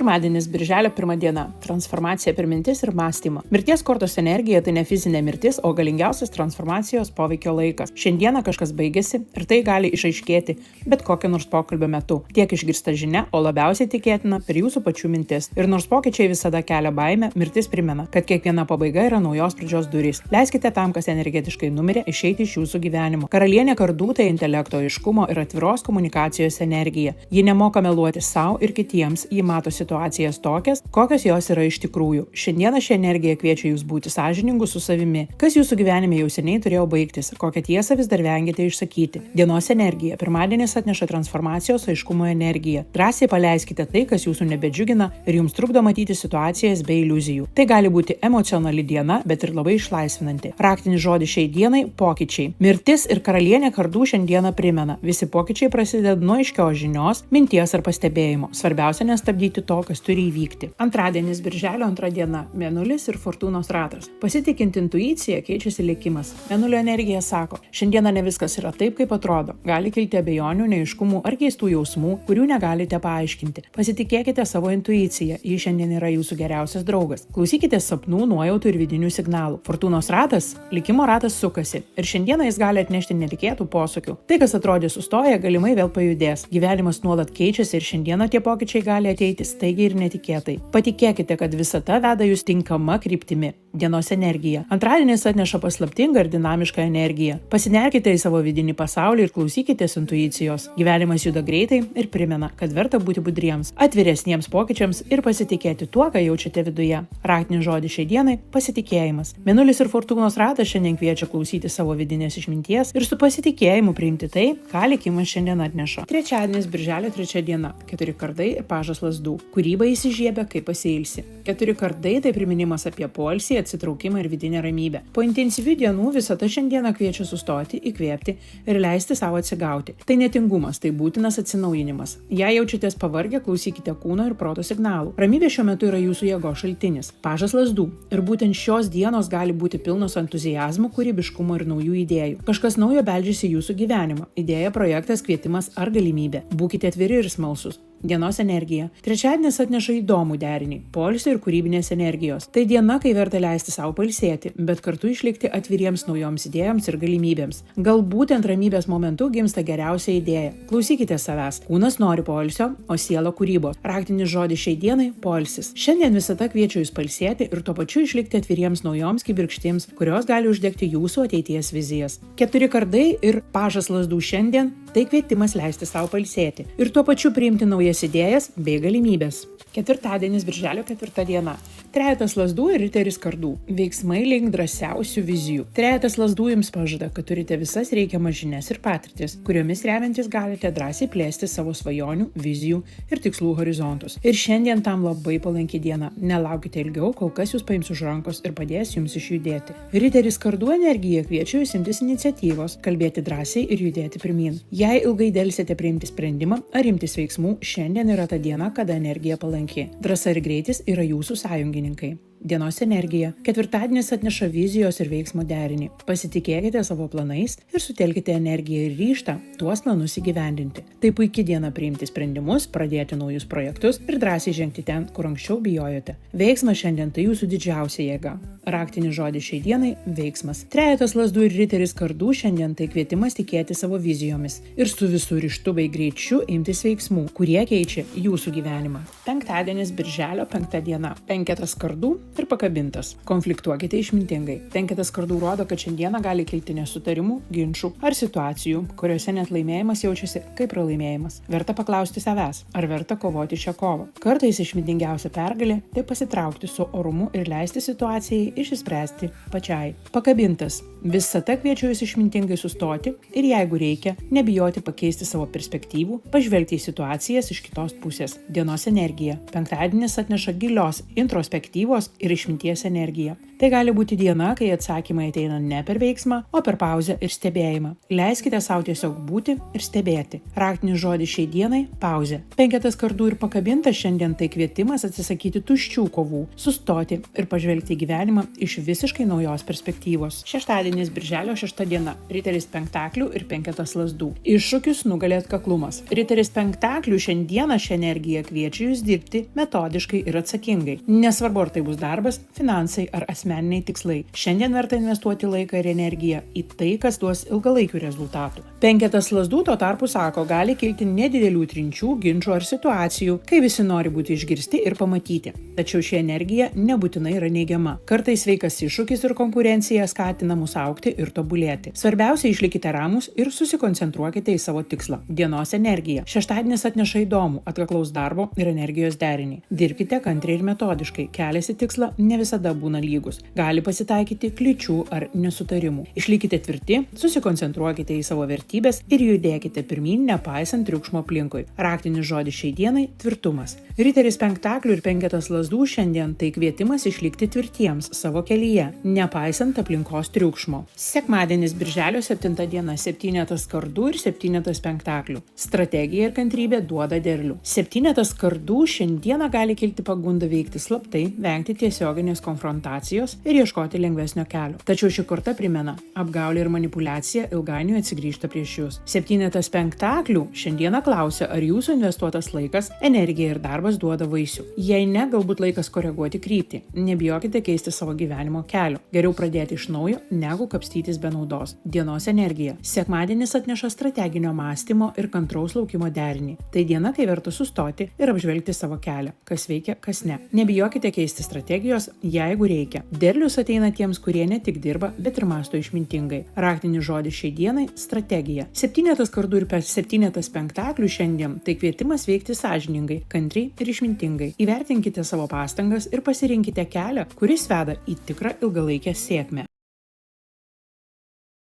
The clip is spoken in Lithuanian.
Pirmadienis, birželio 1 diena. Transformacija per mintis ir mąstymą. Mirties kortos energija tai ne fizinė mirtis, o galingiausias transformacijos poveikio laikas. Šiandieną kažkas baigėsi ir tai gali išaiškėti bet kokio nors pokalbio metu. Tiek išgirsta žinia, o labiausiai tikėtina per jūsų pačių mintis. Ir nors pokyčiai visada kelia baimę, mirtis primena, kad kiekviena pabaiga yra naujos pradžios durys. Leiskite tam, kas energetiškai numirė, išeiti iš jūsų gyvenimo. Karalienė kardų tai intelekto, aiškumo ir atviros komunikacijos energija. Ji nemoka meluoti savo ir kitiems, ji mato situacijas tokias, kokios jos yra iš tikrųjų. Šiandieną ši energija kviečia jūs būti sąžiningus su savimi. Kas jūsų gyvenime jau seniai turėjo baigtis, kokią tiesą vis dar vengiate išsakyti. Dienos energija. Pirmadienis atneša transformacijos aiškumo energiją. Drąsiai paleiskite tai, kas jūsų nebedžiugina ir jums trukdo matyti situacijas be iliuzijų. Tai gali būti emocionali diena, bet ir labai išlaisvinanti. Raktinis žodis šiai dienai – pokyčiai. Mirtis ir karalienė kardų šiandieną primena. Visi pokyčiai prasideda nuo aiškios žinios, minties ar pastebėjimo. Svarbiausia nestabdyti to, kas turi įvykti. Antradienis, birželio 2 diena. Mėnulis ir fortūnos ratas. Pasitikint intuicija keičiasi likimas. Mėnulio energija sako, šiandieną ne viskas yra taip, kaip atrodo. Gali kilti abejonių, neaiškumų ar keistų jausmų, kurių negalite paaiškinti. Pasitikėkite savo intuiciją, ji šiandien yra jūsų geriausias draugas. Klausykite sapnų, nuojautų ir vidinių signalų. Fortūnos ratas, likimo ratas sukasi ir šiandieną jis gali atnešti netikėtų posūkių. Tai, kas atrodė sustoję, galimai vėl pajudės. Gyvenimas nuolat keičiasi ir šiandieną tie pokyčiai gali ateiti staigiai ir netikėtai. Patikėkite, kad visata veda jūs tinkama kryptimi. Dienos energija. Antradienis atneša paslaptingą ir dinamišką energiją. Pasinerkite į savo vidinį pasaulį ir klausykitės intuicijos. Gyvenimas juda greitai ir primena, kad verta būti budriems, atviresniems pokyčiams ir pasitikėti tuo, ką jaučiate viduje. Raktinis žodis šiai dienai – pasitikėjimas. Mėnulis ir fortūnos ratas šiandien kviečia klausyti savo vidinės išminties ir su pasitikėjimu priimti tai, ką likimas šiandien atneša. Trečiadienis, birželio 3 diena. 4 kardai ir pažas lazdų. Kūryba įsižiebia, kai pasiilsi. 4 kardai tai priminimas apie poilsį, atsitraukimą ir vidinę ramybę. Po intensyvių dienų visata šiandieną kviečia sustoti, įkvėpti ir leisti savo atsigauti. Tai netingumas, tai būtinas atsinaujinimas. Jei jaučiatės pavargę, klausykite kūno ir proto signalų. Ramybė šiuo metu yra jūsų jėgos šaltinis. Pažas lazdų. Ir būtent šios dienos gali būti pilnos entuziazmo, kūrybiškumo ir naujų idėjų. Kažkas naujo beldžiasi į jūsų gyvenimą. Idėja, projektas, kvietimas ar galimybė. Būkite atviri ir smalsūs. Dienos energija. Trečiadienis atneša įdomų derinį – poilsio ir kūrybinės energijos. Tai diena, kai verta leisti savo pailsėti, bet kartu išlikti atviriems naujoms idėjoms ir galimybėms. Galbūt ant ramybės momentu gimsta geriausia idėja. Klausykite savęs. Kūnas nori poilsio, o siela kūrybos. Raktinis žodis šiai dienai – poilsis. Šiandien visata kviečia jūs pailsėti ir tuo pačiu išlikti atviriems naujoms kibirkštims, kurios gali uždegti jūsų ateities vizijas. 4 kardai ir pažas lazdų šiandien – tai kvietimas leisti savo pailsėti ir tuo pačiu priimti naujas idėjas bei galimybės. Ketvirtadienis, birželio 4 diena. Trejetas lazdų ir riteris kardų. Veiksmai link drąsiausių vizijų. Trejetas lazdų jums pažada, kad turite visas reikiamas žinias ir patirtis, kuriomis remiantis galite drąsiai plėsti savo svajonių, vizijų ir tikslų horizontus. Ir šiandien tam labai palanki diena. Nelaukite ilgiau, kol kas jūs paims už rankos ir padės jums išjudėti. Riteris kardų energija kviečia jūs imtis iniciatyvos, kalbėti drąsiai ir judėti pirmyn. Jei ilgai delsite priimti sprendimą ar imtis veiksmų, šiandien yra ta diena, kada energija palanki. Drąsa ir greitis yra jūsų sąjungininkai. Dienos energija. Ketvirtadienis atneša vizijos ir veiksmo derinį. Pasitikėkite savo planais ir sutelkite energiją ir ryžtą tuos planus įgyvendinti. Tai puikia diena priimti sprendimus, pradėti naujus projektus ir drąsiai žengti ten, kur anksčiau bijojote. Veiksmas šiandien tai jūsų didžiausia jėga. Raktinis žodis šiai dienai – veiksmas. Trejetas lazdų ir riteris kardų šiandien tai kvietimas tikėti savo vizijomis ir su visų ryžtu bei greičiu imtis veiksmų, kurie keičia jūsų gyvenimą. Penktadienis, birželio 5 diena. 5 kardų ir pakabintas. Konfliktuokite išmintingai. 5 kardų rodo, kad šiandieną gali kilti nesutarimų, ginčų ar situacijų, kuriuose net laimėjimas jaučiasi kaip pralaimėjimas. Verta paklausti savęs, ar verta kovoti šią kovą. Kartais išmintingiausia pergalė tai pasitraukti su orumu ir leisti situacijai išsispręsti pačiai. Pakabintas. Visata kviečia jūs išmintingai sustoti ir jeigu reikia, nebijoti pakeisti savo perspektyvų, pažvelgti į situacijas iš kitos pusės. Dienos energija. Penktadienis atneša gilios introspektyvos ir išminties energija. Tai gali būti diena, kai atsakymai ateina ne per veiksmą, o per pauzę ir stebėjimą. Leiskite savo tiesiog būti ir stebėti. Raktinis žodis šiai dienai – pauzė. 5 kardų ir pakabintas šiandien tai kvietimas atsisakyti tuščių kovų, sustoti ir pažvelgti į gyvenimą iš visiškai naujos perspektyvos. Šeštadienis birželio 6 diena. Riteris penktaklių ir 5 lazdų. Iššūkius nugali atkaklumas. Riteris penktaklių šiandieną šią energiją kviečia jūs dirbti metodiškai ir atsakingai. Nesvarbu, ar tai bus darbas, finansai ar asmeniniai tikslai. Šiandien verta investuoti laiką ir energiją į tai, kas duos ilgalaikių rezultatų. 5 lazdų tuo tarpu sako, gali kilti nedidelių trinčių, ginčų ar situacijų, kai visi nori būti išgirsti ir pamatyti. Tačiau ši energija nebūtinai yra neigiama. Kartais sveikas iššūkis ir konkurencija skatina mus augti ir tobulėti. Svarbiausia, išlikite ramūs ir susikoncentruokite į savo tikslą. Dienos energija. Šeštadienis atneša įdomų, atkaklaus darbo ir energijos derinį. Dirbkite kantriai ir metodiškai. Kelias į tikslą ne visada būna lygus. Gali pasitaikyti kliūčių ar nesutarimų. Išlikite tvirti, susikoncentruokite į savo vertybės ir judėkite pirmyn, nepaisant triukšmo aplinkui. Raktinis žodis šiai dienai – tvirtumas. Riteris penktaklių ir 5 lazdų šiandien tai kvietimas išlikti tvirtiems savo kelyje, nepaisant aplinkos triukšmo. Sekmadienis birželio 7 diena. 7 kardų ir 7 penktaklių. Strategija ir kantrybė duoda derlių. 7 kardų šiandieną gali kilti pagunda veikti slaptai, vengti tiesioginės konfrontacijos ir ieškoti lengvesnio kelio. Tačiau ši korta primena, apgaulė ir manipuliacija ilgainiui atsigrįžta prieš jūs. 7 penktaklių šiandieną klausia, ar jūsų investuotas laikas, energija ir darbas duoda vaisių. Jei ne, galbūt laikas koreguoti kryptį. Nebijokite keisti savo gyvenimo kelio. Geriau pradėti iš naujo, negu kapstytis be naudos. Dienos energija. Sekmadienis atneša strateginio mąstymo ir kantraus laukimo derinį. Tai diena, kai verta sustoti ir apžvelgti savo kelią. Kas veikia, kas ne. Nebijokite keisti strategijos, jeigu reikia. Derlius ateina tiems, kurie ne tik dirba, bet ir mąsto išmintingai. Raktinis žodis šiai dienai – strategija. 7 kardų ir 7 penktaklių šiandien tai kvietimas veikti sąžiningai, kantriai ir išmintingai. Įvertinkite savo pastangas ir pasirinkite kelią, kuris veda į tikrą ilgalaikę sėkmę.